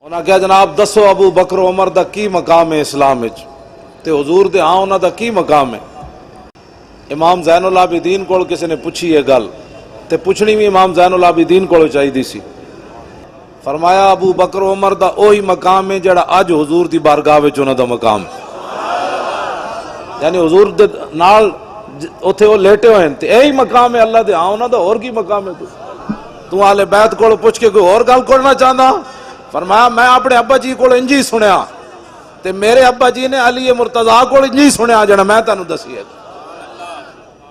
انہاں کہا جناب دسو ابو بکر عمر دا کی مقام ہے اسلام وچ تے حضور دے ہاں انہاں دا کی مقام ہے۔ امام زین العابدین کول کسی نے پوچھی یہ گل تے پوچھنی بھی امام زین العابدین کول چاہیے سی۔ فرمایا ابو بکر عمر دا اوہی مقام ہے جڑا اج حضور دی بارگاہ وچ انہاں دا مقام ہے، یعنی حضور دے نال اوتھے وہ لیٹے ہوئے ہیں تے یہی مقام ہے اللہ دے ہاں انہاں دا اور کی مقام ہے۔ تو اہل بیت کول پوچھ کے کوئی اور گل کرنا چاہندا؟ فرمایا میں اپنے ابا جی کو انجی سنیا تے میرے ابا جی نے علی مرتضیٰ کو انجی سنیا جڑا میں تانوں دسی ہے۔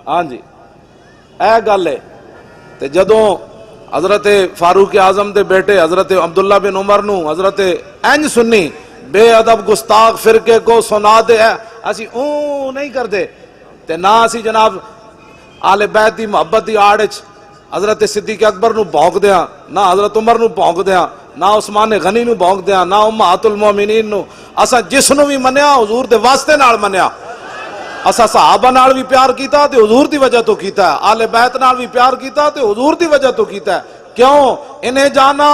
ہاں جی اے گل ہے۔ تے جدوں حضرت فاروق اعظم دے بیٹے حضرت عبداللہ بن عمر نو حضرت انج سنی بے ادب گستاخ فرقے کو سنا دے اسی اوں نہیں کردے تے نہ اسی جناب آل بیت دی محبت دی آڑ وچ حضرت صدیق اکبر نو بھونک دیاں، نہ حضرت عمر نو بھونک دیاں، نہ عثمان غنی نو بھونک دیاں، نہ امہات المومنین نو۔ اسا جس نو بھی منیا حضور دے واسطے نال منیا۔ اسا صحابہ نال بھی پیار کیتا تے حضور دی وجہ تو کیتا ہے، آل بیت نال بھی پیار کیتا تے حضور دی وجہ تو کیتا ہے۔ کیوں؟ انہیں جانا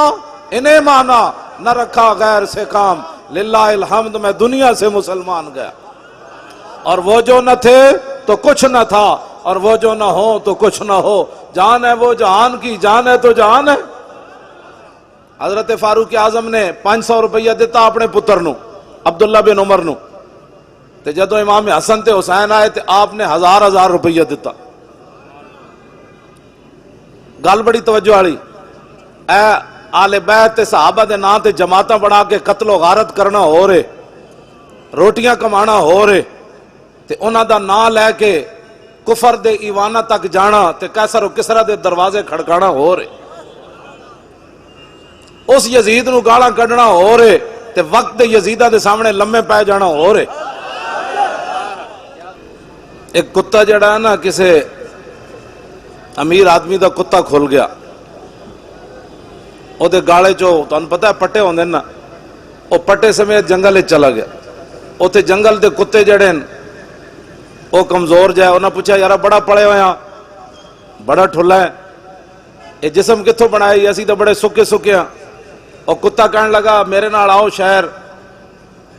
انہیں مانا نہ رکھا غیر سے کام، للہ الحمد میں دنیا سے مسلمان گیا۔ اور وہ جو نہ تھے تو کچھ نہ تھا، اور وہ جو نہ ہو تو کچھ نہ ہو، جان ہے وہ جہان کی، جان ہے تو جہان ہے۔ حضرت فاروق اعظم نے 500 روپیہ دیتا اپنے پتر نو عبداللہ بن عمر نو تے جدو امام حسن تے حسین آئے تے آپ نے 1000 روپیہ دیتا۔ گل بڑی توجہ والی، اے آل بیت تے صحابہ دے نام تے جماعتاں بڑھا کے قتل و غارت کرنا ہو رہے، روٹیاں کمانا ہو رہے تے انہاں دا نام لے کے کفر دے ایوانہ تک جانا تے قیصر و کسریٰ دے دروازے کھڑکانا ہو رہے، اس یزید نو گالاں کڈنا ہو رہے تے وقت دے یزیدہ دے سامنے لمے پے جانا ہو رہے۔ ایک کتا جڑا ہے نا کسے امیر آدمی دا کتا کھل گیا، او دے گالے چو تانوں پتہ ہے پٹے ہوندے نا، او پٹے سمیت جنگل چلا گیا۔ اوتھے جنگل دے کتے جڑے او کمزور جائے، انہاں پوچھا یارا بڑا پڑے ہویا بڑا ٹھلا ہے، اے جسم کتھوں بنائی؟ اسی تو بڑے سکے سکے ہیں۔ اور کتا کہنے لگا میرے نال آؤ شہر،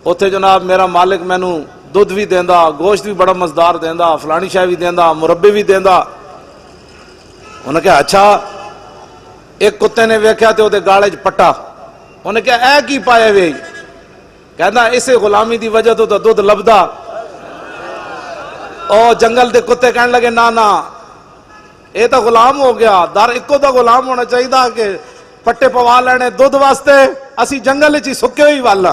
اوتھے جناب میرا مالک مینوں دودھ بھی دیندا، گوشت بھی بڑا مزدار دیندا، فلانی شے بھی دیندا، مربی بھی دیندا۔ انہوں نے کہا اچھا۔ ایک کتے نے ویکھیا تے اودے گالے چ پٹا، انہوں نے کہا اے کی پایا وے؟ کہندا اسے غلامی دی وجہ تو دودھ لبدا۔ او جنگل دے کتے کہنے لگے نا نا اے تو غلام ہو گیا، در اکو دا غلام ہونا چاہیے کہ پٹے پوا لینے دودھ واسطے، اسی جنگل چی سکے ہوئی والا۔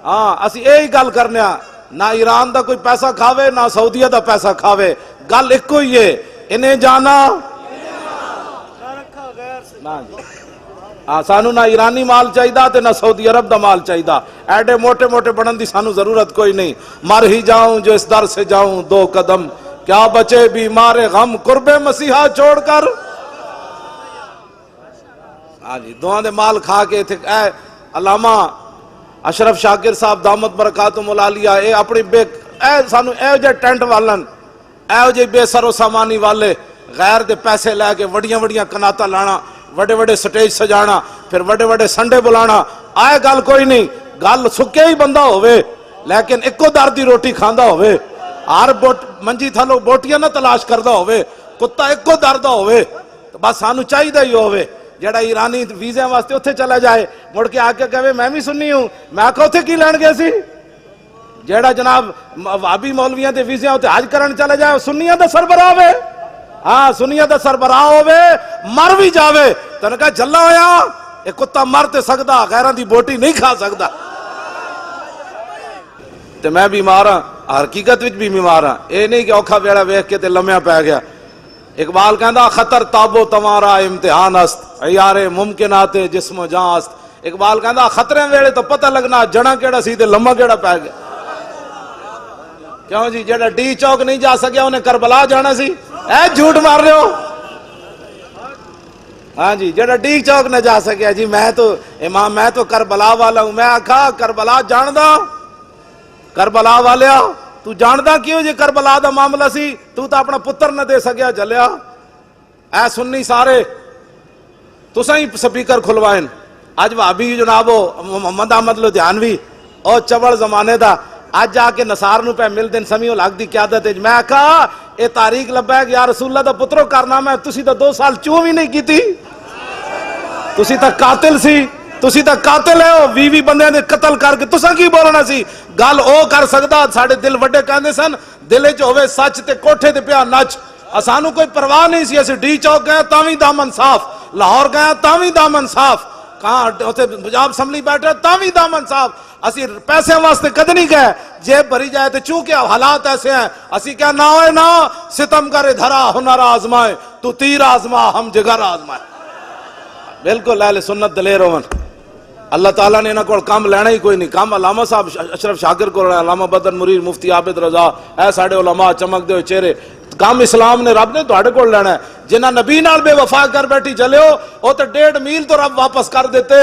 ہاں اسی یہی گل کرنے ہاں، نہ ایران دا کوئی پیسہ کھاوے نہ سعودیہ دا پیسہ کھاوے، گل ایک ہی ہے، انہیں جانا سانو نہ ایرانی مال چاہیے تے نہ سعودی عرب دا مال چاہیے، ایڈے موٹے موٹے بنن دی سانو ضرورت کوئی نہیں۔ مر ہی جاؤں جو اس در سے جاؤں 2 قدم، کیا بچے بیمار غم قرب مسیحا چھوڑ کر۔ ہاں جی دعاں دے مال کھا کے تھے۔ اے علامہ اشرف شاکر صاحب دامت برکاتہم العالیہ، اے اپنی اے سانو اے جے ٹینٹ والن، اے جے بے سر و سامانی والے غیر دے پیسے لے کے وڈیاں وڈیاں کناتا لانا، وڈے وڈے سٹیج سجانا، پھر وڈے وڈے سنڈے بلانا، آئے گل کوئی نہیں، گل سکے ہی بندہ ہوئے لیکن اکو در دی روٹی کھاندا ہوئے، ہر منجی تھلو بوٹیاں نہ تلاش کردہ ہوئے، کتا اکو در دا ہوئے، تو بس سانو چاہیے ہی ہوئے۔ جڑا ایرانی ویزے واسطے اتھے چلا جائے مڑ کے آ کے کہے میں بھی سنی ہوں، میں آکھا اتھے کی لین گئے سی؟ جڑا جناب وہابی مولویاں دے ویزے اتھے حج کرن چلے جائے سنیاں دا سربراہ ہوئے، ہاں سنیاں دا سربراہ ہوئے، مر بھی جاوے تو نے کہا جلا ہویا اے کتا مر تے سکدا، غیران دی بوٹی نہیں کھا سکدا۔ تے میں بیمار ہاں، حقیقت وچ بھی بیمار ہاں، اے نہیں کہ اوکھا ویڑا ویکھ کے تے لمیا پہ گیا۔ اقبال کہندا خطر تابو تمہارا امتحان است، عیار ممکنات جسم و جان است۔ اقبال کہندا خطرے ویڑے تو پتہ لگنا جڑا کیڑا سی تے لمہ کیڑا پہ گیا۔ کیوں جی جڑا ڈی چوک نہیں جا سکیا انہیں کربلا جانا سی؟ اے جھوٹ مار رہے ہو؟ ہاں جی جڑا ڈی چوک نہ جا سکیا جی میں تو امام میں تو کربلا والا ہوں۔ میں آکھا کربلا جاندہ؟ کربلا والیا تو جاندہ کیوں جی کربلا دا معاملہ سی؟ تو اپنا پتر نہ دے سکیا جلیا۔ اے سنی سارے تساں ہی سپیکر کھلوائیں، اج بھابی جناب محمد احمد لدھیانوی او چبل زمانے دا اج جا کے نصار نو پہ مل دن سمیع الحق دی قیادت وچ میں کہا اے تاریخ لبیک یا رسول اللہ دا پترو کارنامہ ہے، تسی تا 2 سال چوں بھی نہیں کیتی، تسی تا قاتل سی، تسی تا قاتل ہے ہو 20 بندے دے قتل کر کے تساں کی بولنا سی گل او کر سکدا ساڈے دل وڈے کہندے سن دل وچ ہوے سچ تے کوٹھے تے پیا نچ اسانو کوئی پرواہ نہیں سی اسی ڈی چوک گئے تاں وی دامن صاف لاہور گئے تاں وی دامن صاف کہاں اوتھے پنجاب اسمبلی بیٹھے تاں وی دامن صاف اسی پیسے واسطے کد نہیں گئے جیب بھری جائے تو چونکہ حالات ایسے ہیں اسی کیا نہ ہوئے نہ ستم کرے دھرا ہنر آزمائے تو تیر آزما ہم جگر آزمائے بالکل اہل سنت دلیر ہون اللہ تعالیٰ نے انہاں کو کام لینا ہی کوئی نہیں کام علامہ صاحب اشرف شاکر کو علامہ بدر مریر مفتی عابد رضا اے ساڑے علماء چمک دے ہوئے چہرے کام اسلام نے رب نے تواڈے کول لینا ہے جنہاں نبی نال بے وفا کر بیٹھی چلے ہو او تے 1.5 میل تو رب واپس کر دیتے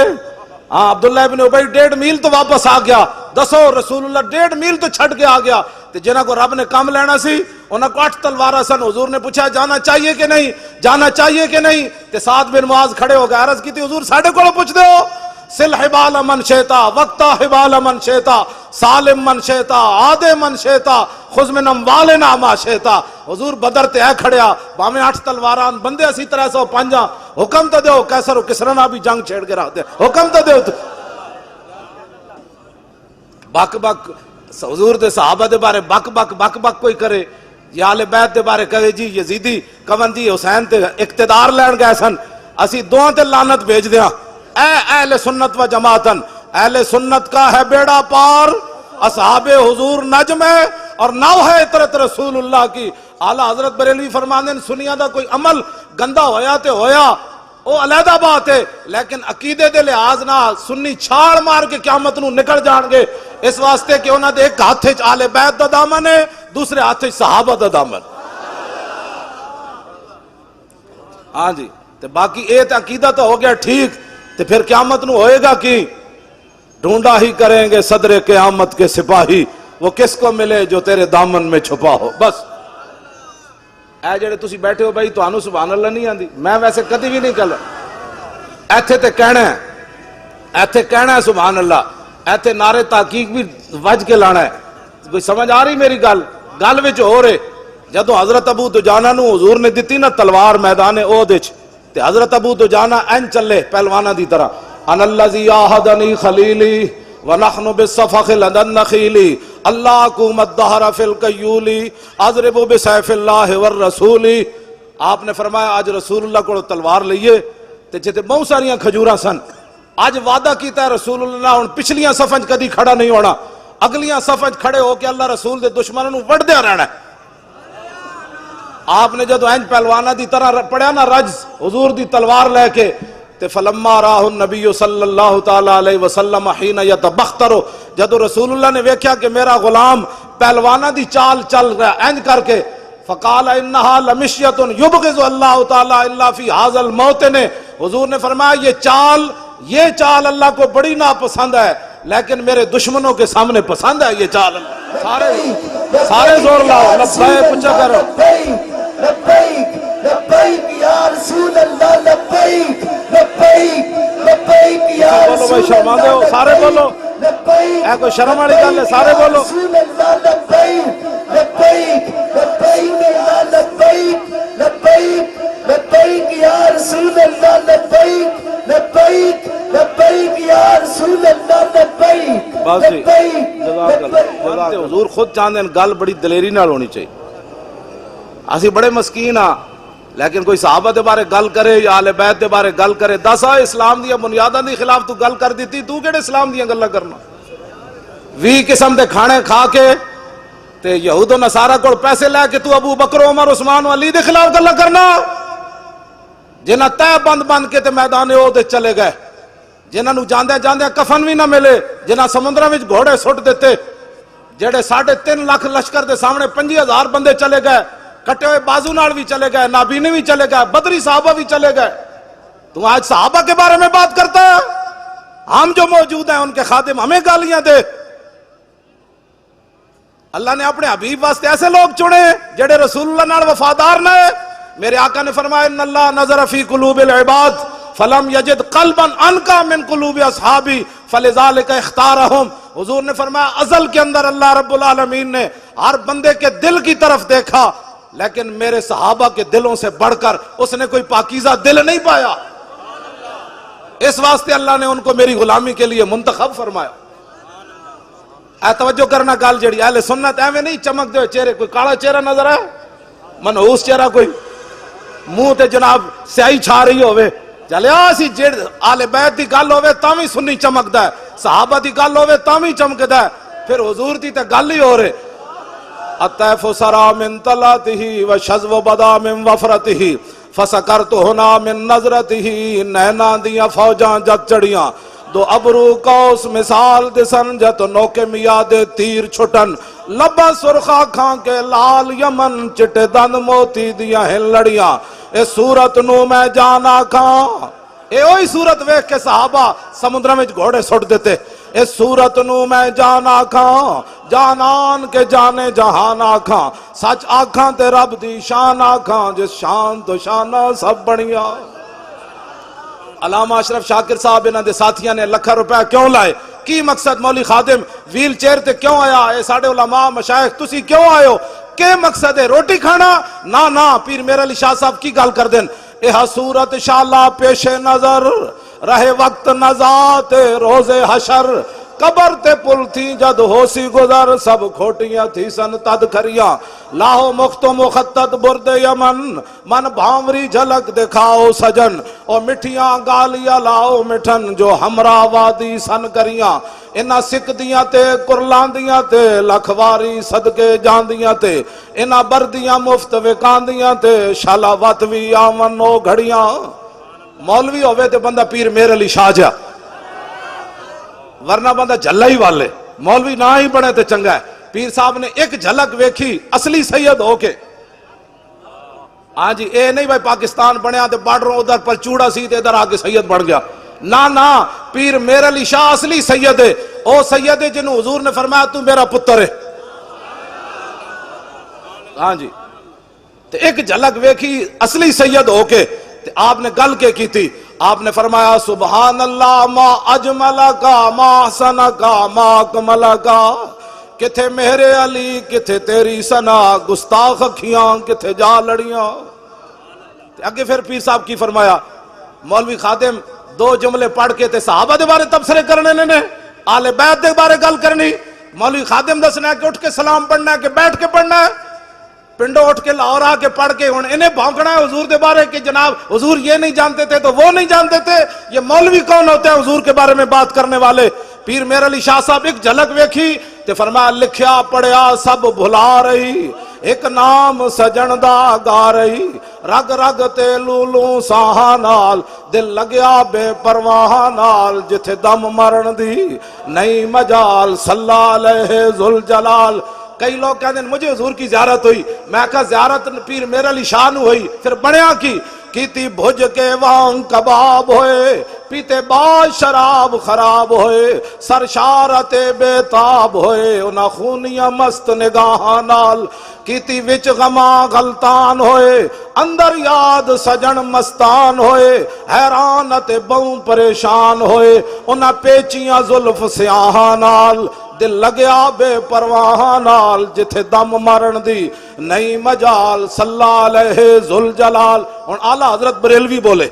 ہاں عبداللہ ابن ابی 1.5 میل تو واپس آ گیا دسو رسول اللہ 1.5 میل تو چھٹ کے آ گیا تے جنہاں کو رب نے کام لینا سی انہاں کو 8 تلوارا سن حضور نے پوچھا جانا چاہیے کہ نہیں جانا چاہیے کہ نہیں تے سعد بن معاذ کھڑے ہو گئے عرض کی تھی حضور ساڈے کولوں پوچھ دے ہو سل حبال من شیتا وقتا حبال من شیتا سالم من شیتا عادے من شیتا خذ من اموالنا ما شیتا حضور بدر تے اے کھڑیا باویں 8 تلواران بندے اسی 305 حکم تو دیو کیسر و کسرا نہ بھی جنگ چھیڑ کے رکھ دے حکم تو دیو بک بک حضور دے صحابہ دے بارے بک بک بک بک کوئی کرے یا اہل بیت دے بارے کہے جی یزیدی کون جی حسین تے اقتدار لین گئے سن اسی دوہاں تے لعنت بھیج دیاں اے اہل سنت و جماعتن اہل سنت کا ہے بیڑا پار اصحاب حضور نجم ہے اور نو ہے اطرت رسول اللہ کی اعلیٰ حضرت بریلوی فرماندے سنیا دا کوئی عمل گندا ہویا تے ہویا او علیحدہ بات ہے لیکن عقیدے دے لحاظ نہ سنی چھاڑ مار کے قیامت نو نکل جان گے اس واسطے کہ انہاں دے ایک ہاتھ وچ اہل بیت دا دامن ہے دوسرے ہاتھ وچ صحابہ دا دامن ہاں جی تے باقی اے تے عقیدہ تو ہو گیا ٹھیک تے پھر قیامت نو ہوئے گا کی ڈھونڈا ہی کریں گے صدر قیامت کے سپاہی وہ کس کو ملے جو تیرے دامن میں چھپا ہو بس اے جڑے تسی بیٹھے ہو بھائی تانوں سبحان اللہ نہیں آندی میں ویسے کدی بھی نہیں کہلا ایتھے تے کہنا ہے سبحان اللہ ایتھے نعرے تحقیق بھی وج کے لانا ہے کوئی سمجھ آ رہی میری گل وچ ہو رہے جدو حضرت ابو دجانہ نو حضور نے دتی نا تلوار میدان احد وچ تے حضرت ابو دجانہ این چلے پہلوانا دی طرح ان الذی آہدنی خلیلی ونحن بالصفخ لدى النخیل اللہ قوم الدہر فی القیولی اضرب بسیف اللہ والرسول آپ نے فرمایا آج رسول اللہ کو تلوار لئیے تے جتے بہت ساریاں کھجوراں سن آج وعدہ کیتا ہے رسول اللہ ان پچھلیاں صفحیں کدی کھڑا نہیں ہونا اگلیاں صفحیں کھڑے ہو کے اللہ رسول دے دشمنوں وڑ دیا رہنا ہے آپ نے جدو اینج پہلوانا دی طرح پڑھیا نا رجز حضور دی تلوار لے کے تے فلما راہ النبی صلی اللہ تعالی علیہ وسلم حین یتبخترو جدو رسول اللہ نے ویکھیا کہ میرا غلام پہلوانا دی چال چل رہا اینج کر کے فقال انہا لمشیت یبغض اللہ تعالی الا فی ھذا الموطن حضور نے فرمایا یہ چال اللہ کو بڑی ناپسند ہے لیکن میرے دشمنوں کے سامنے پسند ہے یہ چال سارے زور لاؤ لبیک پوچھا کرو لبیک لبیک یا رسول اللہ لبیک لبیک لبیک یا رسول اللہ شرما دے ہو سارے بولو اے کوئی شرم والی گل ہے سارے بولو رسول اللہ لبیک لبیک لبیک یا لبیک لبیک لبیک یا رسول اللہ لبیک لبیک لبیک یا رسول اللہ لبیک بس جی جزاک اللہ حضور خود چاہتے ہیں گل بڑی دلیری نال ہونی چاہیے اسی بڑے مسکین ہاں لیکن کوئی صحابہ دے بارے گل کرے یا اہل بیت دے بارے گل کرے دسا اسلام دیا بنیاداں دی خلاف تو گل کر دیتی تو کیڑے اسلام دیا گلاں کرنا 20 قسم دے کھانے کھا کے تے یہود و نصارہ کو پیسے لے کے تو ابو بکر عمر عثمان و علی دے خلاف گلاں کرنا جنہاں تے بند بند کے تے میدان احد چلے گئے جنہاں نو جاندے جاندے کفن بھی نہ ملے جنہاں سمندراں وچ گھوڑے سٹ دیتے جڑے 3.5 لاکھ لشکر دے سامنے 5000 بندے چلے گئے کٹے ہوئے بازو نال بھی چلے گئے نابینے بھی چلے گئے بدری صحابہ بھی چلے گئے تو آج صحابہ کے بارے میں بات کرتا ہے ہم جو موجود ہیں ان کے خادم ہمیں گالیاں دے اللہ نے اپنے حبیب واسطے ایسے لوگ چنے جڑے رسول اللہ نال وفادار نہ میرے آقا نے فرمایا ان اللہ نظر فی قلوب العباد فلم یجد قلبا انکا من قلوب اصحابی فلذالک اختارہم. حضور نے فرمایا ازل کے اندر اللہ رب العالمین نے ہر بندے کے دل کی طرف دیکھا، لیکن میرے صحابہ کے دلوں سے بڑھ کر اس نے کوئی پاکیزہ دل نہیں پایا، اس واسطے اللہ نے ان کو میری غلامی کے لیے منتخب فرمایا. اے توجہ کرنا گل جڑی اہل سنت ایویں نہیں چمک دے چہرے، کوئی کالا چہرہ نظر آئے، منحوس چہرہ، کوئی منہ تے جناب سیاہی چھا رہی ہوئے، چلیا سی جڑ آل بیت دی گل ہوئے تاویں سنی چمکدا ہے، صحابہ دی گل ہوئے تاویں چمکدا ہے، پھر حضور دی تے گل ہی ہو رہے. الطیف سرا من طلعته وشذو بدا من وفرته فسکرت ہنا من نظرته. نینا دیاں فوجاں جد چڑیاں، دو ابرو کوس مثال دسن جت نوکے میاد تیر چھٹن. لبا سرخا کھان کے لال یمن چٹے دند موتی دیاں ہن لڑیاں. اے صورت نو میں جانا کھان، اے اوہی صورت ویکھ کے صحابہ سمندر میں گھوڑے سٹ دیتے. اے صورت نو میں جانا کھان، جانان کے جانے جہان آکھاں. سچ آکھاں تے رب دی شان آکھاں، جس شان تو شانہ سب بڑھیا. علامہ اشرف شاکر صاحب انہاں دے ساتھیاں نے لکھا روپے کیوں لائے؟ کی مقصد؟ مولوی خادم ویل چیئر تے کیوں آیا؟ اے ساڑے علماء مشائخ تسی کیوں آئے ہو؟ کہ مقصد ہے روٹی کھانا؟ نا پیر میرا علی شاہ صاحب کی گل کر دیں. اے صورت شالا پیش نظر رہے وقت نزات روز حشر. قبر تے پل تھی جد ہوسی گزر، سب کھوٹیاں تھی سن تد کھریاں. لاہو مخت و مخطط برد یمن، من بھاوری جھلک دکھاؤ سجن. اور مٹھیاں گالیاں لاؤ مٹھن جو ہمراہ وادی سن کریاں. انہاں سکھ دیاں تے کرلان دیاں تے لکھواری صدقے جان دیاں تے. انہاں بردیاں مفت وکان دیاں تے شالا وط وی آون او گھڑیاں. مولوی ہوئے تے بندہ پیر میر علی شاہ جا، ورنہ بندہ جھلا ہی والے. مولوی نہ ہی بنے تے چنگا ہے. پیر صاحب نے ایک جھلک ویکھی اصلی سید ہو کے. ہاں جی اے نہیں بھائی پاکستان بنیا تے بارڈروں ادھر پر چوڑا سی تے ادھر آ کے سید بن گیا. نا پیر میر علی شاہ اصلی سید ہے. او سید ہے جنہوں حضور نے فرمایا تو میرا پتر ہے. ہاں جی تے ایک جھلک ویکھی اصلی سید ہو کے تے آپ نے گل کے کی تھی. آپ نے فرمایا سبحان اللہ ما اجملا کا ما حسنا کا ما اکملا کا. کتھے میرے علی کتھے تیری سنا، گستاخ اکھیاں کتھے جا لڑیاں. اگے پھر پیر صاحب کی فرمایا مولوی خادم دو جملے پڑھ کے تے صحابہ دے بارے تبصرے کرنے نے، آل بیت دے بارے گل کرنی. مولوی خادم دسنا ہے کہ اٹھ کے سلام پڑھنا ہے کہ بیٹھ کے پڑھنا ہے. پنڈو اٹھ کے لاہور آ کے پڑھ کے انہیں بھونکنا ہے حضور دے بارے کہ جناب حضور یہ نہیں جانتے تھے تو وہ نہیں جانتے تھے. یہ مولوی کون ہوتے ہیں حضور کے بارے میں بات کرنے والے؟ پیر میر علی شاہ صاحب ایک جھلک ویکھی تے فرمایا لکھیا پڑھیا سب بھلا رہی، ایک نام سجن دا گا رہی. رگ رگ تے لولوں ساہاں نال دل لگیا بے پرواہ نال. جتھے دم مرن دی نہیں مجال صلی علیہ ذوالجلال. کئی لوگ کہتے ہیں مجھے حضور کی زیارت ہوئی. میں کہا زیارت پیر میر علی شاہ نو ہوئی، پھر بڑھیا کی تھی بھج کے وان کباب ہوئے، پیتے بعد شراب خراب ہوئے، سرشارت بے تاب ہوئے. انہاں خونیاں مست نگاہاں نال کیتی وچ غما غلطان ہوئے، اندر یاد سجن مستان ہوئے، حیرانت بہوں پریشان ہوئے. انہاں پیچیاں زلف سیاہاں نال دل لگیا بے پرواہ نال. جتھے دم مرن دی نہیں مجال صلی علیہ ذوالجلال. اور اعلیٰ حضرت بریلوی بولے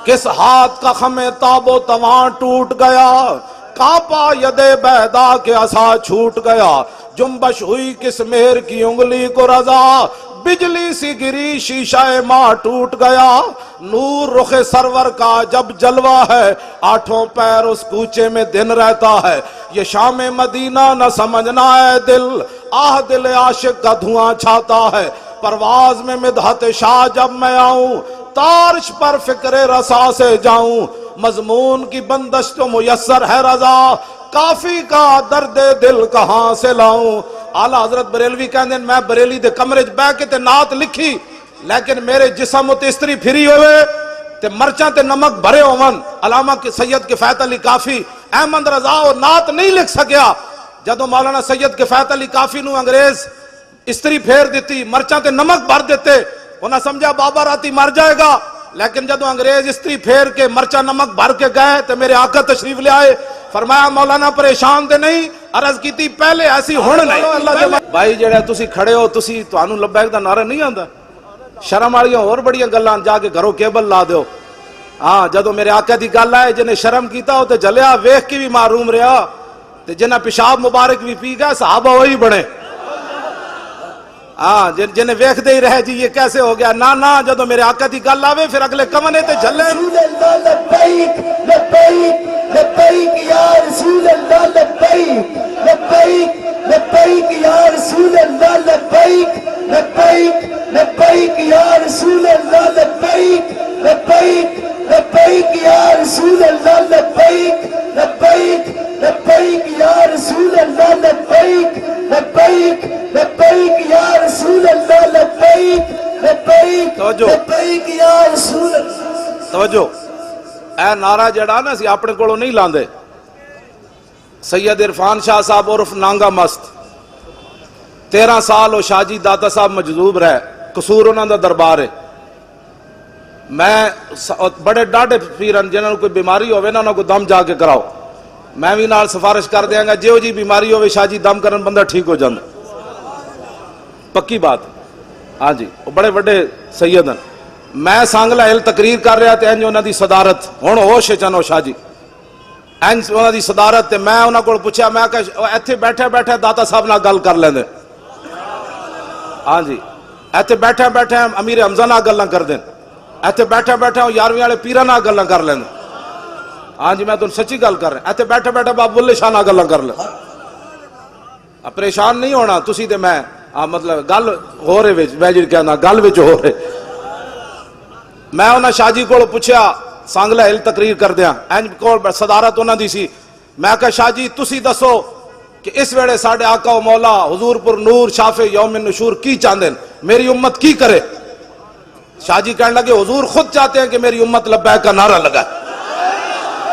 کس ہاتھ کا خم تاب و تواں ٹوٹ گیا، کانپا ید بیدا کے عصا چھوٹ گیا. جنبش ہوئی کس مہر کی انگلی کو رضا، بجلی سی گری شیشہ ماں ٹوٹ گیا. نور رخ سرور کا جب جلوہ ہے، آٹھوں پیر اس کوچے میں دن رہتا ہے. یہ شام مدینہ نہ سمجھنا ہے دل، آہ دل عاشق کا دھواں چھاتا ہے. پرواز میں مدحت شاہ جب میں آؤں، تارش پر فکر رسا سے جاؤں. مضمون کی بندش تو میسر ہے رضا، کافی کا درد دل کہاں سے لاؤں. آلہ حضرت بریلوی کہندے ہیں میں بریلی دے کمرے چ بیٹھ کے تے نعت لکھی، لیکن میرے جسم تے استری پھری ہوئے تے مرچاں تے نمک بھرے ہون. علامہ سید کفایت علی کافی احمد رضا اور نعت نہیں لکھ سکیا. جدو مولانا سید کفایت علی کافی نو انگریز استری پھیر دیتی، مرچاں تے نمک بھر دیتے، انہاں سمجھا بابا راتی مر جائے گا، لیکن جدو انگریز استری پھیر کے مرچا نمک بھر کے گئے تو میرے آقا تشریف لے آئے، فرمایا مولانا پریشان تے نہیں، عرض کی تھی پہلے ایسی ہون نہیں۔ بھائی جڑے تسی کھڑے ہو، تسی تانوں لبیک دا نعرہ نہیں آندا؟ شرم والیاں اور بڑیاں گلاں جا کے گھروں کیبل لا دیو۔ ہاں جدو میرے آقا دی گل آئے، جنہیں شرم کیتا ہو تے جلیا، ویکھ کے بھی معروم رہا، تے جنہیں پیشاب مبارک بھی پی گئے، صحابہ وہی بنے۔ ہاں جنہیں ویکھ دے ہی رہے جی یہ کیسے ہو گیا، نہ جدو میرے آقا دی گل آوے پھر اگلے کمنے تے جھلے۔ رسول اللہ لبیک لبیک لبیک یا رسول اللہ لبیک لبیک لبیک یا رسول اللہ لبیک لبیک لبیک یا رسول اللہ لبیک لبیک لبیک یا رسول اللہ لبیک لبیک لبیک یا رسول اللہ لبیک لبیک لبیک یا رسول اللہ لبیک لبیک لبیک یا رسول اللہ۔ توجہ، اے نعرہ جڑا نا سی اپنے کولوں نہیں لاندے۔ سید عرفان شاہ صاحب عرف نانگا مست 13 سال وہ شاہ جی داتا صاحب مجذوب رہے، قصور انہاں دا دربار ہے۔ میں بڑے ڈاڈے پیرن جنہاں کوئی بیماری ہوئے نا انہاں کو دم جا کے کراؤ، میں بھی نال سفارش کر دیاں گا جیو جی بیماری ہوئے شاہ جی دم کرن بندہ ٹھیک ہو جاندے، پکی بات۔ ہاں جی وہ بڑے بڑے سید ہیں۔ میں سانگلہ ہل تقریر کر رہا تے انج انہاں دی صدارت ہن ہوش چنو شاہ جی انج انہاں دی صدارت تے میں انہاں کول پوچھا، میں کہ ایتھے بیٹھے بیٹھے داتا صاحب نال گل کر لیندے۔ ہاں جی ایتھے بیٹھے بیٹھے امیر حمزہ نال گلاں کر دین، ایتھے بیٹھے بیٹھے 11ویں والے پیراں نال گلاں کر لیندے۔ ہاں جی میں تن سچی گل کر رہا، ایتھے بیٹھے بیٹھے بابو اللہ شاہ نال گلاں کر لیں۔ پریشان نہیں ہونا تسی تے میں، مطلب گل ہو رہے وچ میں جی کہنا گل وچ ہو رہے۔ میں انہاں شاہ جی کول پوچھیا سانگلہ ہل تقریر کردیاں، انج کول صدارت انہاں دی سی، میں کہا شاہ جی تسی دسو کہ اس ویلے ساڈے آقا و مولا حضور پر نور شافع یوم النشور کی چاہندے، میری امت کی کرے؟ شاہ جی کہنے لگے حضور خود چاہتے ہیں کہ میری امت لبیک کا نعرہ لگائے۔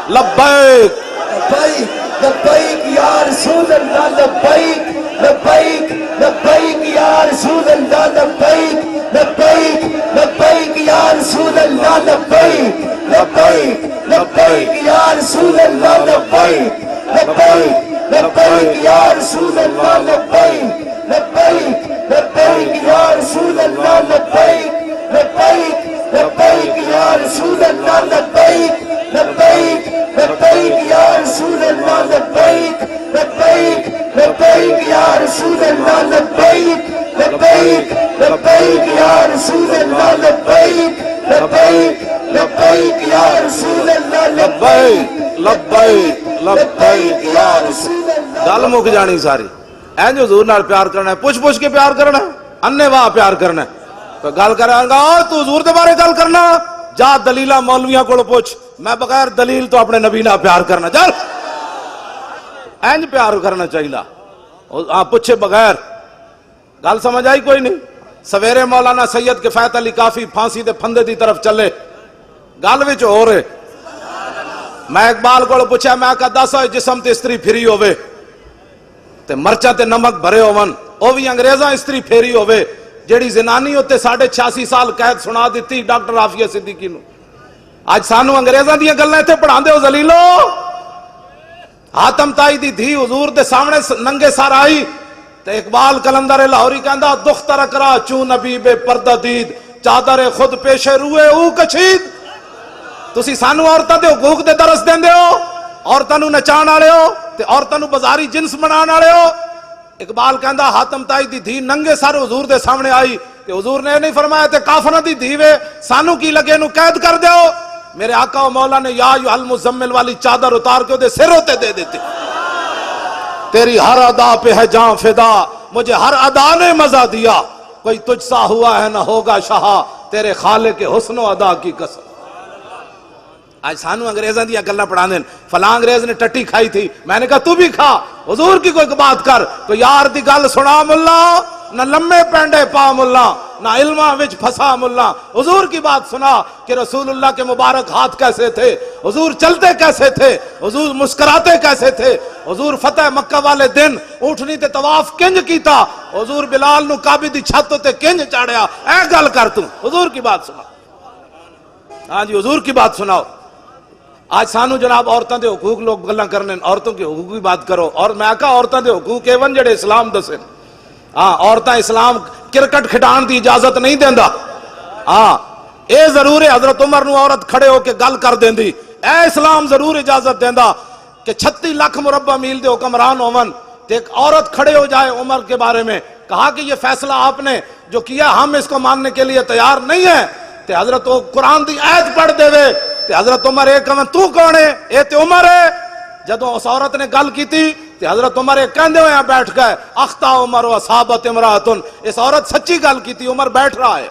لبیک لبیک لبیک یا رسول اللہ لبیک لبیک لبیک یا رسول اللہ لبیک لبیک لبیک یا رسول اللہ لبیک لبیک لبیک یا رسول اللہ لبیک لبیک لبیک یا رسول اللہ لبیک لبیک لبیک یا رسول اللہ لبیک لبیک لبیک یا رسول اللہ لبیک لبیک لبیک یا رسول اللہ لبیک لبیک لبیک یا رسول اللہ لبیک لبیک لبیک یا رسول اللہ لبیک لبیک لبیک یا رسول اللہ لبیک لبیک لبیک یا رسول اللہ۔ گل مک جانی ساری، این جو حضور نال پیار کرنا ہے، پوچھ پوچھ کے پیار کرنا ہے، انے واہ پیار کرنا ہے۔ تو گل کریں گا تو حضور دے بارے گل کرنا، جا دلیلہ مولویاں کو پوچھ، میں بغیر دلیل تو اپنے نبی نال پیار کرنا، چل اینج پیار کرنا چاہیے، ہاں پوچھے بغیر۔ گل سمجھ آئی کوئی نہیں؟ سویرے مولانا سید کفایت علی کافی پھانسی دے پھندے دی طرف چلے، گل وچ ہو رہے۔ میں اقبال کو پوچھا، میں کہا دس ہوئے جسم تے استری پھری ہوئے تے مرچاں تے نمک بھرے ہون، او بھی انگریزاں استری پھیری ہوئے جیڑی زنانی ہوتے 86.5 سال قید سنا دیتی ڈاکٹر عافیہ صدیقی نو۔ آج سانو انگریزاں دیاں گلاں ایتھے پڑھاندے ہو ذلیلو۔ حاتم تائی دی دھی حضور دے سامنے ننگے سر آئی تے اقبال کلندر لاہوری کہندا دختر کرا چون نبی بے پردہ دید چادر خود پیش روئے او کچید۔ تسی سانو عورتاں دے حقوق دے درس دیندے ہو، عورتاں نو نچان والے ہو تے عورتاں نو بازاری جنس بنان والے ہو۔ اقبال کہندا حاتم تائی دی دھی ننگے سر حضور دے سامنے آئی تے حضور نے نہیں فرمایا تے کافراں دی دھی وے سانو کی لگے نو قید کر دیو۔ میرے آقا و مولا نے یا ایھا المزمل والی چادر اتار کے دے سر ہوتے دے دیتی۔ تیری ہر ادا پہ ہے جان فدا، مجھے ہر ادا نے مزہ دیا، کوئی تجھ سا ہوا ہے نہ ہوگا شہا، تیرے خالق کے حسن و ادا کی قسم۔ آج سانو انگریزاں دیا گلاں پڑھا دین، فلاں انگریز نے ٹٹی کھائی تھی، میں نے کہا تو بھی کھا، حضور کی کوئی بات کر، تو یار دی گل سنا ملا، نہ لمے پینڈے پا ملا، نہ علماں وچ پھسا ملا، حضور کی بات سنا کہ رسول اللہ کے مبارک ہاتھ کیسے تھے، حضور چلتے کیسے تھے، حضور مسکراتے کیسے تھے، حضور فتح مکہ والے دن اونٹنی تے طواف کنج کیتا، حضور بلال نو کعبے دی چھت تے کنج چاڑیا، اے گل کر تو، حضور کی بات سنا۔ ہاں جی حضور کی بات سناؤ. آج سانو جناب عورتوں دے حقوق لوگ گلاں کرنے, عورتوں کے حقوق کی بات کرو. اور میں کہا عورتوں دے حقوق ایون جڑے اسلام دسے. ہاں عورتیں اسلام کرکٹ کھڈان دی اجازت نہیں دیندا. ہاں اے ضرور ہے حضرت عمر نو عورت کھڑے ہو کے گل کر دیندی. اے اسلام ضرور اجازت دیندا کہ 36 لاکھ مربع میل دے حکمران ہون تے ایک عورت کھڑے ہو جائے عمر کے بارے میں. کہا کہ یہ فیصلہ آپ نے جو کیا ہم اس کو ماننے کے لیے تیار نہیں ہیں. تے حضرت قرآن دی آیت پڑھ دے وے تے حضرت عمر ایک کہن تو کون ہے؟ اے تے عمر ہے. جدوں اس عورت نے گل کیتی تے حضرت عمر ایک کہندے ہوئے بیٹھ گئے اخطا عمر و اصابت امراتن. اس عورت سچی گل کیتی, عمر بیٹھ رہا ہے.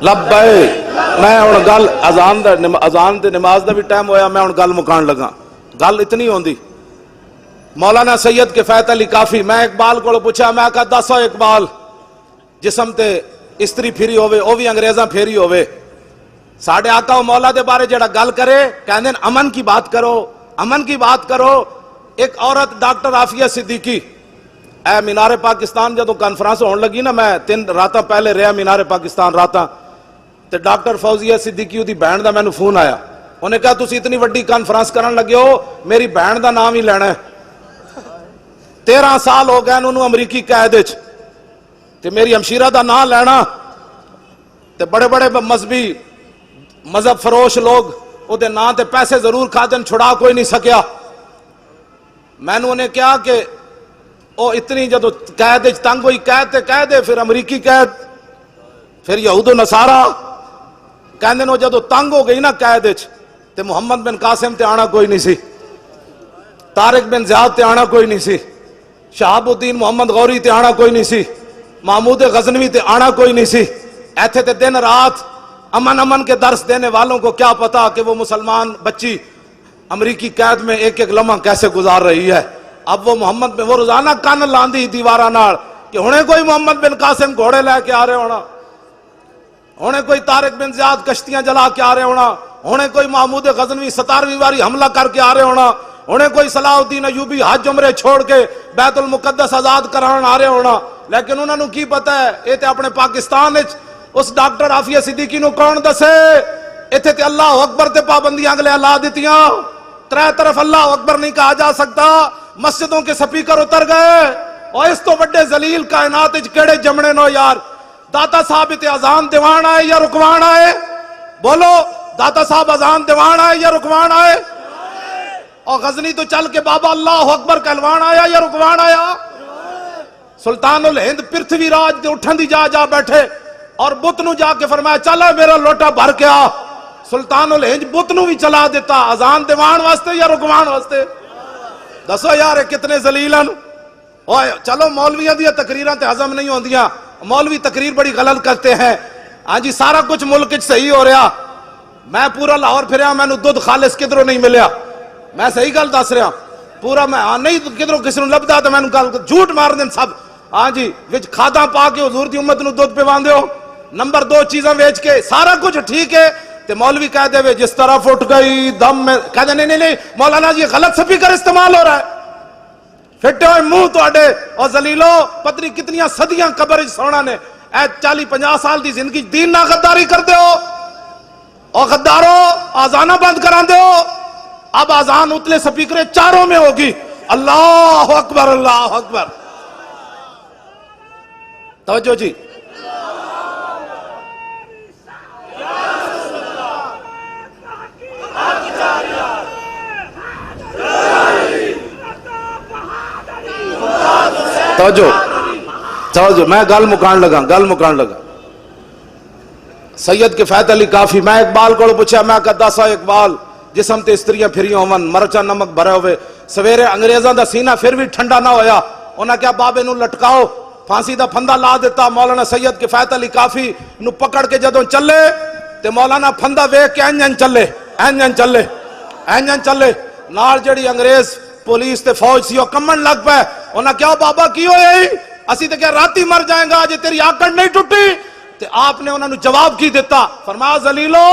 لبے میں ہوں گل اذان تے نماز دا بھی ٹائم ہویا. میں ہوں گل مکان لگا. گل اتنی ہوندی مولانا سید کفایت علی کافی. میں اقبال کو پوچھا, میں کہا دسو اقبال جسم تے استری پھری ہوئے او بھی انگریزاں پھیری ہوئے, ساڑھے آقا و مولا دے بارے جڑا گل کرے کہندے امن کی بات کرو, امن کی بات کرو. ایک عورت ڈاکٹر عافیہ صدیقی اے مینار پاکستان جدو کانفرنس ہون لگی نا, میں 3 راتاں پہلے رہا مینار پاکستان راتاں, تے ڈاکٹر فوزیہ صدیقی دی بہن دا مینوں فون آیا. انہیں کہا تسی اتنی وڈی کانفرنس کرن لگے ہو, میری بہن دا نام ہی لینا ہے. 13 سال ہو گئے انہوں امریکی قید وچ, تے میری ہمشیرہ دا نام لینا. تے بڑے بڑے مذہبی مذہب فروش لوگ او دے نام تے پیسے ضرور کھادن, چھڑا کوئی نہیں سکیا. میں نے انہیں کہا کہ او اتنی جدو قید وچ تنگ ہوئی, قید تے قید ہے, پھر امریکی قید, پھر یہود و نصارہ کہندے نو جدو تنگ ہو گئی نا قید وچ, تے محمد بن قاسم تے آنا کوئی نہیں سی, طارق بن زیاد تے آنا کوئی نہیں سی, شہاب الدین محمد غوری تے آنا کوئی نہیں سی, محمود غزنوی تے آنا کوئی نہیں سی. ایتھے تے دن رات امن کے درس دینے والوں کو کیا پتا کہ وہ مسلمان بچی امریکی قید میں ایک ایک لمحہ کیسے گزار رہی ہے. اب وہ محمد میں وہ روزانہ کان لاندی دیوارہ نال کہ ہونے کوئی محمد بن قاسم گھوڑے لے کے آ رہے ہونا, ہونے کوئی طارق بن زیاد کشتیاں جلا کے آ رہے ہونا, ہونے کوئی محمود غزنوی 17ویں واری حملہ کر کے آ رہے ہونا, ہونے کوئی صلاح الدین ایوبی حج عمرے چھوڑ کے بیت المقدس آزاد کران آ رہے ہونا. لیکن انہوں نے کی پتہ ہے یہ تے اپنے پاکستان وچ اس ڈاکٹر عافیہ صدیقی نو کون دسے. ایتھے تے اللہ اکبر تے پابندیاں اگلے لا دیتیاں, 3 طرف اللہ اکبر نہیں کہا جا سکتا. مسجدوں کے سپیکر اتر گئے, اور اس تو بڑے ذلیل کائنات وچ کیڑے جمنے نو یار. داتا صاحب تے اذان دیوان آئے یا رکوان آئے؟ بولو, داتا صاحب اذان دیوان آئے یا رکوان آئے؟ اور غزنی تو چل کے بابا اللہ اکبر کہلوان آیا یا رکوان آیا؟ سلطان الہند پرتھوی راج دے اٹھن دی جا بیٹھے اور بت نو جا کے فرمایا چلا میرا لوٹا بھر کے آ. سلطان الہند بت نو بھی چلا دیتا. اذان دیوان واسطے یا رکوان واسطے؟ دسو یار کتنے ذلیلن. چلو مولویاں دی تقریراں تے ہضم نہیں ہوندیاں, مولوی تقریر بڑی غلط کرتے ہیں. ہاں جی سارا کچھ ملک صحیح ہو رہا, میں پورا لاہور پھریا مینوں دودھ خالص کدھروں نہیں ملیا. میں صحیح گل دس رہا پورا, میں نہیں کدھروں کسی نوں لبدا تے مینوں گل جھوٹ مار دین سب. ہاں جی وچ کھادا پا کے حضور دی امت نوں دودھ پواندے ہو, نمبر 2 چیزاں ویچ کے سارا کچھ ٹھیک ہے. تے مولوی کہہ دے وے جس طرح اٹھ گئی دم میں, کہہ دے نہیں مولانا جی غلط سپیکر استعمال ہو رہا ہے. پھٹے ہوئے منہ تواڈے اور ذلیلو, پتنی کتنیاں صدیاں قبر وچ سونا نے, اے 40-50 سال دی زندگی دین نہ غداری کر دے ہو, اور غدارو آزانہ بند کران دے ہو. اب آزان اتلے سپیکریں چاروں میں ہوگی. اللہ اکبر اللہ اکبر. توجہ جی, توجہ میں گل مکان لگا. سید کفایت علی کافی, میں اقبال کو پوچھا, میں کہا دسا اقبال جسم تے استریاں پھری ہون, مرچا نمک بھرے ہوئے, سویرے انگریزاں دا سینہ پھر بھی ٹھنڈا نہ ہویا. انہاں کیا بابے نو لٹکاؤ, پھانسی دا پھندا لا دیتا. مولانا سید کفایت علی کافی نو پکڑ کے جدوں چلے تے مولانا پھندا ویکھ کے انجن چلے نال جڑی انگریز پولیس تے فوج سی او کمن لگ پے. انہاں کیا بابا کی ہویا ہی, اسی تے کہ راتی مر جائیں گا جے تیری آکڑ نہیں ٹوٹی. تے آپ نے انہاں نو جواب کی دیتا, فرمایا ذلیلو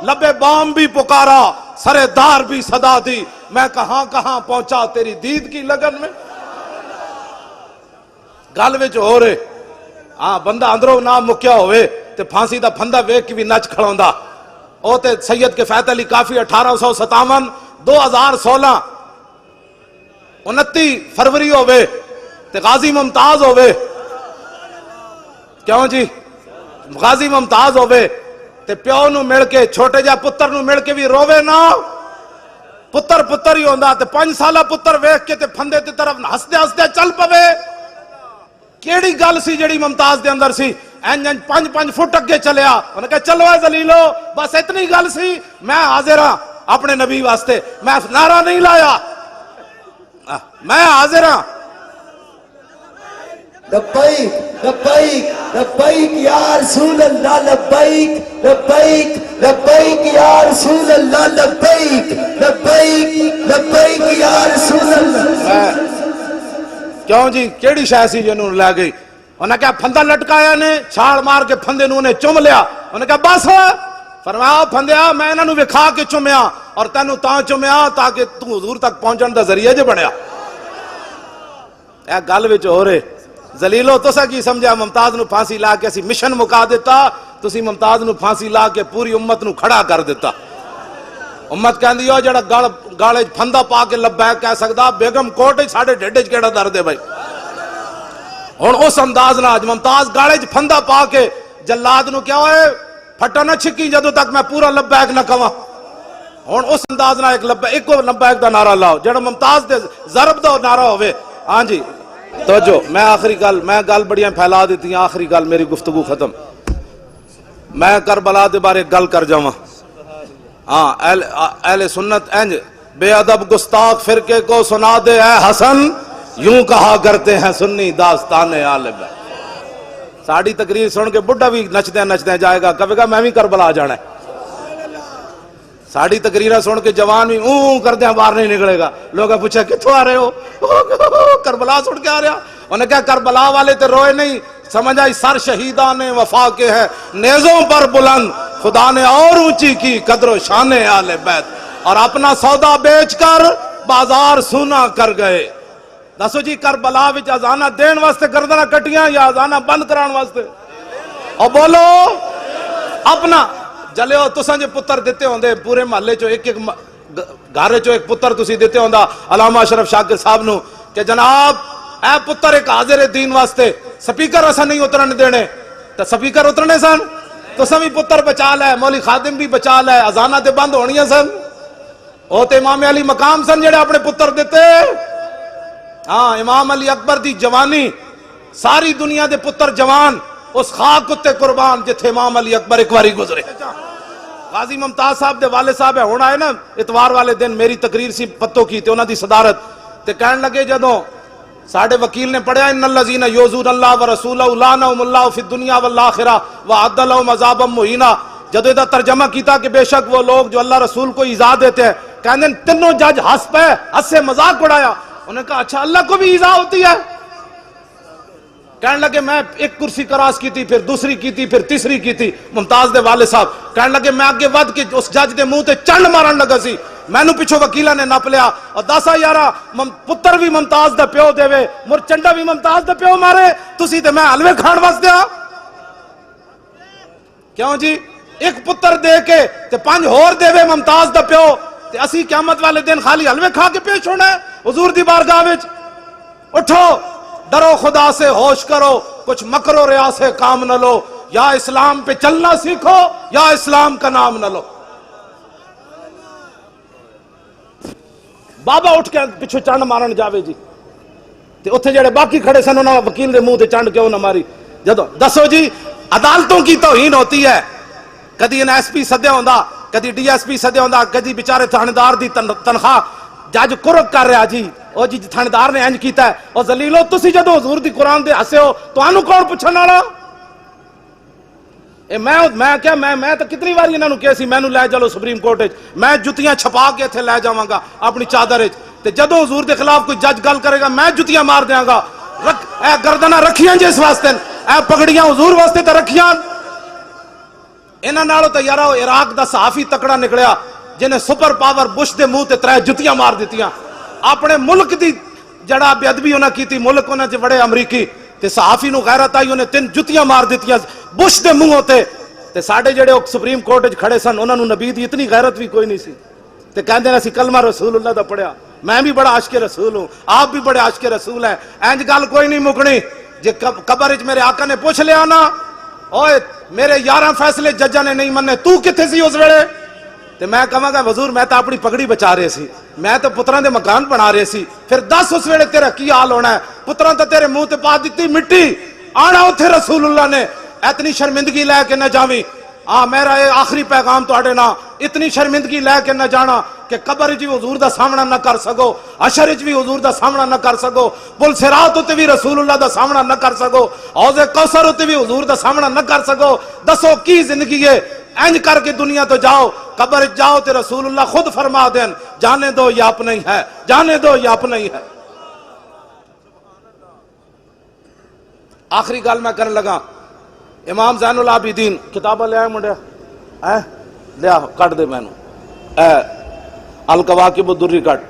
لبے بام بھی پکارا، سرے دار بھی صدا دی، میں کہاں کہاں پہنچا تیری دید کی لگن میں۔ گل وچ ہو رہے ہاں بندہ اندروں نہ مکیا ہوئے تے پھانسی دا پھندا ویکھ کے بھی نچ کھڑوندا۔ او تے سید کفایت علی کافی 1857 2016 29 فروری ہوئے تے غازی ممتاز ہوئے، کیوں جی غازی ممتاز ہوئے تے پیو نو مل کے چھوٹے جا پتر نو مل کے بھی رووے نا، پتر پتر ہی ہوندا تے 5 سالہ پتر ویکھ کے تے پھندے تے طرف ہسدے ہسدے چل پوے۔ کیڑی گل سی جڑی ممتاز دے اندر سی؟ اینج 5 فٹ اگے چلیا، انہوں نے کہا چلو اے ذلیلو، بس اتنی گل سی، میں حاضر ہاں اپنے نبی واسطے، میں نعرہ نہیں لایا، میں حاضر ہاں۔ لبیک لبیک لبیک یا رسول اللہ، لبیک لبیک لبیک یا رسول اللہ، لبیک لبیک لبیک یا رسول اللہ۔ کیوں جی کیڑی شے سی جنوں لے گئی؟ انہوں نے کہا پھندا لٹکایا نے، چھاڑ مار کے پھندے نوں نے چم لیا، انہوں نے کہا بس، فرمایا پھندیا میں انہاں نوں وکھا کے چمیا اور تینوں تاں چمیا تاکہ تو حضور تک پہنچن دا ذریعہ جے بنیا۔ اے گل وچ ہو رہے ذلیلو تسا کی سمجھا ممتاز نو پھانسی لا کے اسی مشن مکا دیتا، تسی ممتاز نو پھانسی لا کے پوری امت نو کھڑا کر دیتا۔ امت کہندی ہو جڑا گالے پھندا پا کے لبیک کہہ سکدا، بیگم کوٹ ساڈے ڈھڈ وچ کیڑا درد ہے بھائی۔ ہن اس انداز نال ممتاز گالے پھندا پا کے جلاد نو کیا ہوئے پھٹا نہ چھکی جدوں تک میں پورا لبیک نہ کواں۔ ہن اس انداز نال ایک لبیک دا نعرہ لاؤ جڑا ممتاز دے ضرب دا نعرہ ہوئے۔ ہاں جی توجہ، میں آخری گل، میں گل بڑیاں پھیلا دیتی ہیں، آخری گل میری گفتگو ختم، میں کربلا دے بارے گل کر جاواں۔ ہاں اہل سنت انج بے ادب گستاخ فرقے کو سنا دے اے حسن، یوں کہا کرتے ہیں سنی داستان آل بیت۔ ساڑی تقریر سن کے بڈھا بھی نچدے نچدے جائے گا، کہے گا میں بھی کربلا جانا ہے۔ ساڑی تقریرہ سن کے جوان بھی اون کردے باہر نہیں نکلے گا، لوگا پوچھا کتھوں آ رہے ہو؟ کربلا سن کے آ رہا۔ انہوں نے کہا کربلا والے تے روئے نہیں، سمجھ آئی سر شہیدان وفا کے ہیں نیزوں پر بلند، خدا نے اور اونچی کی قدر و شان آل بیت، اور اپنا سودا بیچ کر بازار سونا کر گئے۔ دسو جی کربلا وچ اذانہ دین واسطے گردناں کٹیاں یا اذانہ بند کران واسطے؟ اور بولو اپنا جلے ہو تساں جے پتر دیتے ہوندے پورے محلے چو ایک گھر چو ایک پتر تسی دیتے ہوندا علامہ اشرف شاکر صاحب نو کہ جناب اے پتر ایک حاضر دین واسطے، سپیکر اساں نہیں اترن دینے، تو سپیکر اترنے سن، تساں بھی پتر بچا لے، مولوی خادم بھی بچا لے، اذانہ تے بند ہونیاں سن۔ او تے امام علی مقام سن جڑے اپنے پتر دیتے۔ ہاں امام علی اکبر دی جوانی، ساری دنیا دے پتر جوان اس خاک اتے قربان جتھے امام علی اکبر ایک واری گزرے۔ غازی ممتاز صاحب دے والد صاحب ہے ہونا ہے نا اتوار والے دن میری تقریر سی پتوں کی تے انہاں دی صدارت تے کہن لگے جدوں ساڑھے وکیل نے پڑھیا ان الذین یؤذون اللہ ورسولہ لعنہم اللہ فی الدنیا والآخرہ وأعد لہم عذابا مہینا، جدوں دا ترجمہ کیتا کہ بے شک وہ لوگ جو اللہ رسول کو ایذا دیتے ہیں، کہنے تینوں جج ہنس پے، ہنس سے مذاق اڑایا۔ انہوں نے کہا اچھا اللہ کو بھی ایذا ہوتی ہے؟ کہنے لگے میں ایک کرسی کراس کی تھی، پھر دوسری کی تھی، پھر تیسری کی تھی۔ ممتاز دے والد صاحب کہنے لگے میں آگے ود کے اس جج دے منہ تے چنڈ مارن لگا سی، میں نو پچھو وکیلہ نے نپ لیا اور دسا یارا پتر بھی ممتاز دا پیو دے وے مر چنڈا بھی ممتاز دا پیو مارے، تسی تے میں حلوے کھان وس دیا۔ کیوں جی ایک پتر دے کے تے 5 ہور دے وے ممتاز دا پیو، تے اسی قیامت والے دن خالی حلوے کھا کے پیش ہونا ہے حضور دی بارگاہ وچ؟ اٹھو ڈرو خدا سے، ہوش کرو، کچھ مکر و ریا سے کام نہ لو، یا اسلام پہ چلنا سیکھو یا اسلام کا نام نہ لو۔ بابا اٹھ کے پچھو چنڈ مارن جاوے جی تے اتھے جڑے باقی کھڑے سن انہاں وکیل دے منہ تے چنڈ کیوں نہ ماری؟ جدو دسو جی عدالتوں کی توہین ہوتی ہے، کدی ان ایس پی سدے ہوندا، کدی ڈی ایس پی سدے ہوندا، کدی بیچارے تھاندار دی تنخواہ جج کرک کر رہا جی او جی تھاندار نے انج کیتا ہے، او ذلیلو تسی جدو حضور دی قرآن دے ہسے ہو تانوں کون پوچھن والا؟ میں تو کتنی بار انہوں نے کہا سی مینوں لے چلو سپریم کورٹ وچ، میں جتیاں چھپا کے اتنے لے جاواں گا اپنی چادر وچ، تے جدوں حضور دے خلاف کوئی جج گل کرے گا میں جتیاں مار دیاں گا۔ اے گردناں رکھیاں جس واسطے، اے پگڑیاں حضور واسطے تے رکھیاں، انہاں نالوں تے یارا عراق دا صحافی تکڑا نکلیا جنہیں سپر پاور بش دے منہ تے 3 جتیاں مار دیتیاں. اپنے ملک دی جڑا بے ادبی انہاں کیتی، ملک انہاں چ بڑے امریکی تے صحافی نو غیرت آئی، انہیں 3 جتیاں مار دیتیاں بش دے منہ تے ساڈے جڑے سپریم کورٹ وچ کھڑے سن انہاں نو نبی دی اتنی غیرت بھی کوئی نہیں سی تے کہندے نے اسی کلمہ رسول اللہ دا پڑھیا. میں بھی بڑا عاشق رسول ہوں، آپ بھی بڑے عاشق رسول ہیں. انج گل کوئی نہیں مکنی. جے قبر وچ میرے آقا نے پوچھ لیا نا اوئے میرے 11 فیصلے ججاں نے نہیں مننے، تو کتھے سی اس ویلے؟ تے میں کہاں گا حضور میں تو اپنی پگڑی بچا رہے سی، میں تو پتراں دے مکان بنا رہے سی. پھر دس اس ویلے تیرا کی حال ہونا ہے؟ پتراں تو تیرے منہ تے پا دیتی مٹی. آنا اتھے رسول اللہ نے اتنی شرمندگی لے کے نہ جاویں. میرا یہ آخری پیغام تواڈے نال، اتنی شرمندگی لے کے نہ جانا کہ قبر وچ بھی حضور دا سامنا نہ کر سکو، حشر وچ بھی حضور دا سامنا نہ کر سکو، پل صراط تے بھی رسول اللہ دا سامنا نہ کر سکو، حوض کوثر تے بھی حضور دا سامنا نہ کر سکو. دسو کی زندگی ہے؟ انج کر کے دنیا تو جاؤ، قبر وچ جاؤ تے رسول اللہ خود فرما دین جانے دو یہ اپنا ہی ہے، جانے دو یہ اپنا ہی ہے. آخری گل میں کرن لگا، امام زین العابدین کتاباں لے آئے منڈیا لیا کٹ دے مینوں الکواکب الدری کٹ.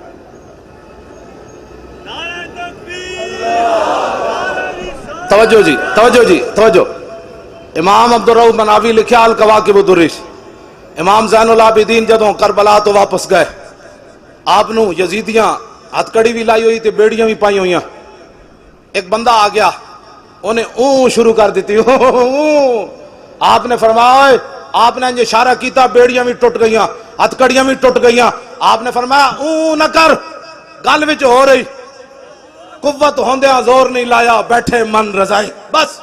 توجہ جی توجہ جی توجہ. امام عبدالرؤف مناوی لکھیا الکواکب الدری. امام زین العابدین جدوں کربلا تو واپس گئے، آپ نو یزیدیاں ہتھ کڑی بھی لائی ہوئی تے بیڑیاں بھی پائی ہوئی. ایک بندہ آ گیا، انہیں اون شروع کر دیتی. آپ نے فرمایا آپ نے اشارہ کیتا، بیڑیاں بھی ٹوٹ گئیاں، ہتھ کڑیاں بھی ٹوٹ گئیاں. آپ نے فرمایا اون نہ کر، گل وچ ہو رہی، قوت ہوندیاں زور نہیں لایا، بیٹھے من رضائی. بس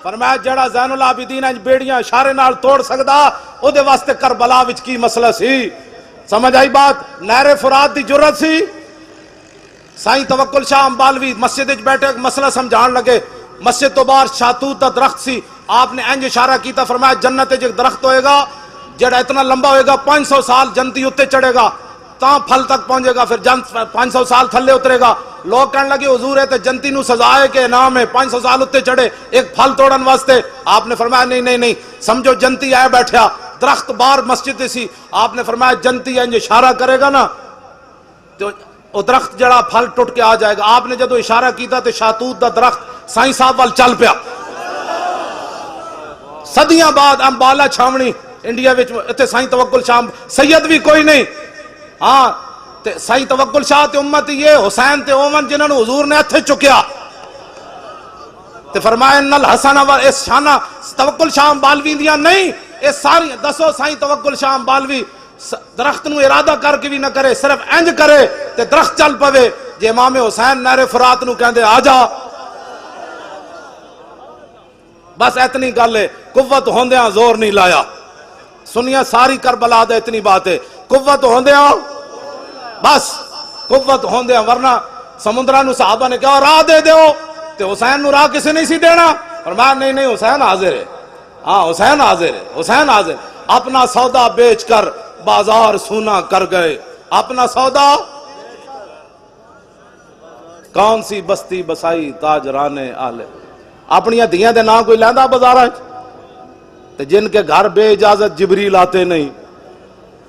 فرمایا جڑا زین العابدین بیڑیاں اشارے نال توڑ سکدا او دے واسطے کربلا وچ کی مسئلہ سی. سمجھ آئی بات؟ نہر فرات دی جرت سی. سائیں توکل شاہ امبالوی مسجد وچ بیٹھے مسئلہ سمجھان لگے، مسجد تو باہر شاتوت دا درخت سی. آپ نے انج اشارہ کیتا، فرمایا جنت وچ ایک درخت ہوئے گا جڑا اتنا لمبا ہوئے گا 500 سال جنتی اتے چڑھے گا تاں پھل تک پہنچے گا، پھر جنت 500 سال تھلے اترے گا. لوگ کہنے لگے حضور ہے تے جنتی نو سزا ہے کہ انعام ہے 500 سال اتے چڑھے ایک پھل توڑن واسطے؟ آپ نے فرمایا نہیں نہیں نہیں، سمجھو جنتی آئے بیٹھیا، درخت باہر مسجد سی. آپ نے فرمایا جنتی انج اشارہ کرے گا نا تو وہ درخت جڑا پھل ٹوٹ کے آ جائے گا. آپ نے جدو اشارہ کیتا تے شاتوت دا درخت سائیں صاحب وال چل پیا. صدیاں بعد امبالا چھاونی انڈیا وچ تے سائیں توکل شاہ سید بھی کوئی نہیں. ہاں تے سائیں توکل شاہ تے امت یہ حسین تے اومن جنہاں نو حضور نے ہتھے چکیا تے فرمایا ان الحسن و اس شانہ توکل شاہ امبالوی دیاں نہیں، اے ساری دسو سائیں توکل شاہ امبالوی درخت نو ارادہ کر کے بھی نہ کرے، صرف انج کرے تے درخت چل پوے. جے امام حسین نہر فرات نو کہندے آ جا، بس اتنی گل ہے. قوت ہوندیاں زور نہیں لایا. سنیا ساری کربلا دا اتنی بات ہے، قوت ہوندیاں بس قوت ہوندیاں، ورنہ سمندرہ نو صحابہ نے کہا راہ دے دیو تے حسین نو راہ کسی نہیں سی دینا. فرمایا نہیں نہیں حسین حاضر ہے، ہاں حسین حاضر ہے، حسین حاضر. اپنا سودا بیچ کر بازار سونا کر گئے، اپنا سودا. کون سی بستی بسائی تاجران اہل، اپنی دیاں دے نام کوئی لیندا بازار تے جن کے گھر بے اجازت جبریل آتے نہیں.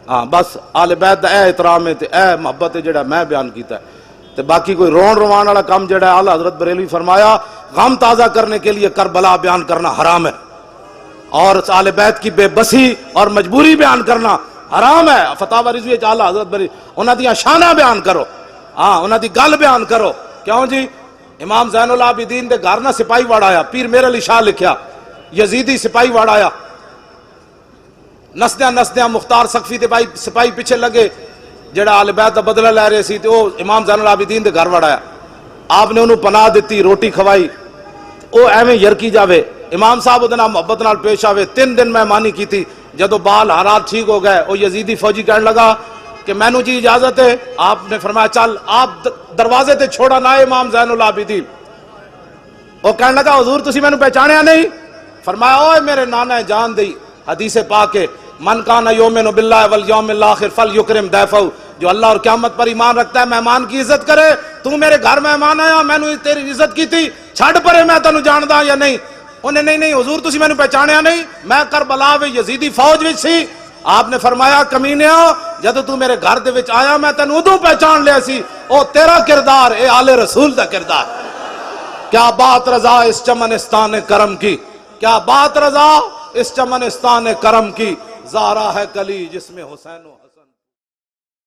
ہاں بس آل بیت دا اے احترام ہے تے اے محبت ہے جڑا میں بیان کیتا ہے. تے باقی کوئی رون روان والا کام جڑا ہے اعلیٰ حضرت بریلوی فرمایا غم تازہ کرنے کے لیے کربلا بیان کرنا حرام ہے، اور آل بیت کی بے بسی اور مجبوری بیان کرنا حرام ہے. فتاوی رضوی اعلیٰ حضرت بریلوی انہاں دیاں شاناں بیان کرو، ہاں انہاں دی گل بیان کرو. کیوں جی؟ امام زین العابدین دے گھر نہ سپاہی وڑ آیا، پیر میرے علی شاہ لکھیا یزیدی سپاہی وڑ آیا، نسدیاں نسدیاں مختار سقفی دے بھائی سپاہی پیچھے لگے جڑا آل بیت دا بدلہ لے رہے سی تے وہ امام زین العابدین دے گھر وڑ آیا. آپ نے انہوں پناہ دیتی، روٹی کھوائی، وہ ایویں یرکی جاوے. امام صاحب وہ دن محبت نال پیش آوے. 3 دن مہمانی کی تھی. جدو بال حالات ٹھیک ہو گئے وہ یزیدی فوجی کہنے لگا کہ مینوں جی اجازت ہے. آپ نے فرمایا چل. آپ دروازے تے چھوڑا نہ امام زین العابدین. وہ کہنے لگا حضور تسی مینوں پہچانیا نہیں؟ فرمایا اوے میرے نانا جان دی حدیث پاک ہے من کان یؤمن باللہ والیوم الاخر فلیکرم ضیفہ، جو اللہ اور قیامت پر ایمان رکھتا ہے مہمان کی عزت کرے. تو میرے گھر مہمان آیا، میں نے تیری عزت کی تھی، چھڑ پرے میں تینوں جاندا یا نہیں؟ انہیں نہیں حضور تسی میں نے پہچانیا نہیں، میں کربلا وچ یزیدی فوج وچ سی۔ آپ نے فرمایا کمینیا جدو تو میرے گھر دے وچ آیا میں تینوں ادوں پہچان لیا سی، او تیرا کردار اے آل رسول دا کردار۔ کیا بات رضا اس چمنستان کرم کی، کیا بات رضا اس چمنستان کرم کی، زہرا ہے کلی جس میں حسین و حسن